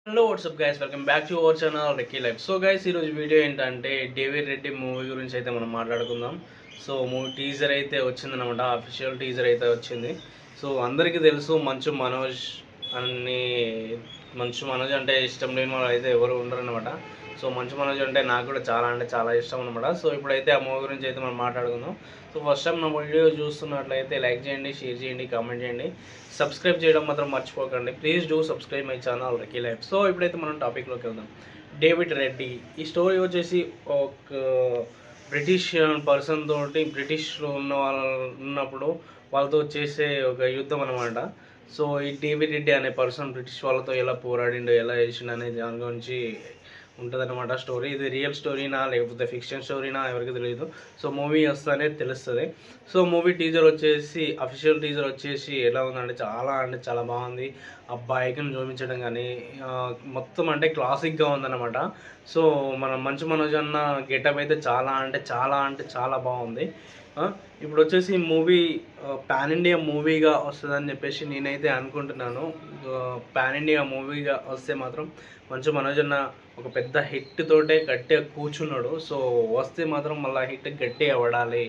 Hello WhatsApp guys, welcome back to our channel Rekki Life. So guys, ఈరోజు video ఏంటంటే David Reddy movie గురించి అయితే మనం మాట్లాడుకుందాం. సో మూవీ టీజర్ అయితే వచ్చిందనమాట, అఫీషియల్ టీజర్ అయితే వచ్చింది. సో అందరికీ తెలుసు మంచు మనోజ్ అన్ని మంచు మనోజ్ అంటే ఇష్టం లేని వాళ్ళు అయితే ఎవరు ఉండరు అనమాట. సో మంచు మనోజ్ అంటే నాకు కూడా చాలా అంటే చాలా ఇష్టం అనమాట. సో ఇప్పుడైతే ఆ మూవీ గురించి అయితే మనం మాట్లాడుకుందాం. సో ఫస్ట్ టైం నా వీడియో చూస్తున్నట్లయితే లైక్ చేయండి, షేర్ చేయండి, కామెంట్ చేయండి, సబ్స్క్రైబ్ చేయడం మాత్రం మర్చిపోకండి. Please do subscribe my channel Rekki Life. So ఇప్పుడైతే మనం టాపిక్లోకి వెళ్దాం. డేవిడ్ రెడ్డి ఈ స్టోరీ వచ్చేసి ఒక బ్రిటిష్ పర్సన్ తోటి బ్రిటిష్లో ఉన్న వాళ్ళు ఉన్నప్పుడు వాళ్ళతో చేసే ఒక యుద్ధం అనమాట. సో ఈ డేవిడ్ రెడ్డి అనే పర్సన్ బ్రిటిష్ వాళ్ళతో ఎలా పోరాడిండు, ఎలా చేసిండు అనే దాని గురించి ఉంటుందన్నమాట స్టోరీ. ఇది రియల్ స్టోరీనా లేకపోతే ఫిక్షన్ స్టోరీనా ఎవరికి తెలియదు. సో మూవీ వస్తేనే తెలుస్తుంది. సో మూవీ టీజర్ వచ్చేసి అఫీషియల్ టీజర్ వచ్చేసి ఎలా ఉందంటే అంటే చాలా బాగుంది. ఆ బైక్ని చూపించడం కానీ మొత్తం అంటే క్లాసిక్గా ఉందన్నమాట. సో మన మంచు మనోజ్ అన్న గెటప్ అయితే చాలా బాగుంది. ఇప్పుడు వచ్చేసి మూవీ పాన్ ఇండియా మూవీగా వస్తుందని చెప్పేసి నేనైతే అనుకుంటున్నాను. పాన్ ఇండియా మూవీగా వస్తే మాత్రం మంచు మనోజ్ అన్న ఒక పెద్ద హిట్ తోటే గట్టిగా కూర్చున్నాడు. సో వస్తే మాత్రం మళ్ళీ హిట్ గట్టిగా పడాలి.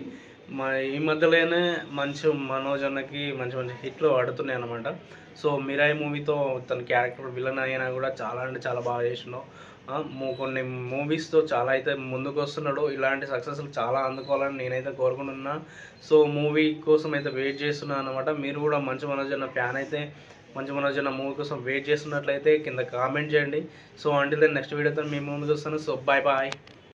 ఈ మధ్యలోనే మంచు మనోజ్ అన్నకి మంచి మంచి హిట్లు పడుతున్నాయి అనమాట. సో మిరాయి మూవీతో తన క్యారెక్టర్ విలన్ అయినా కూడా చాలా అంటే చాలా బాగా చేసినాడు. కొన్ని మూవీస్తో చాలా అయితే ముందుకు వస్తున్నాడు. ఇలాంటి సక్సెస్లు చాలా అందుకోవాలని నేనైతే కోరుకుంటున్నా. సో మూవీ కోసం అయితే వెయిట్ చేస్తున్నాను అనమాట. మీరు కూడా మంచు మనోజ్ అన్న ఫ్యాన్ అయితే మంచు మనోజ్ అన్న మూవీ కోసం వెయిట్ చేస్తున్నట్లయితే కింద కామెంట్ చేయండి. సో అంటిల్ దెన్ నెక్స్ట్ వీడియోతో మీ ముందుకు వస్తాను. So bye bye.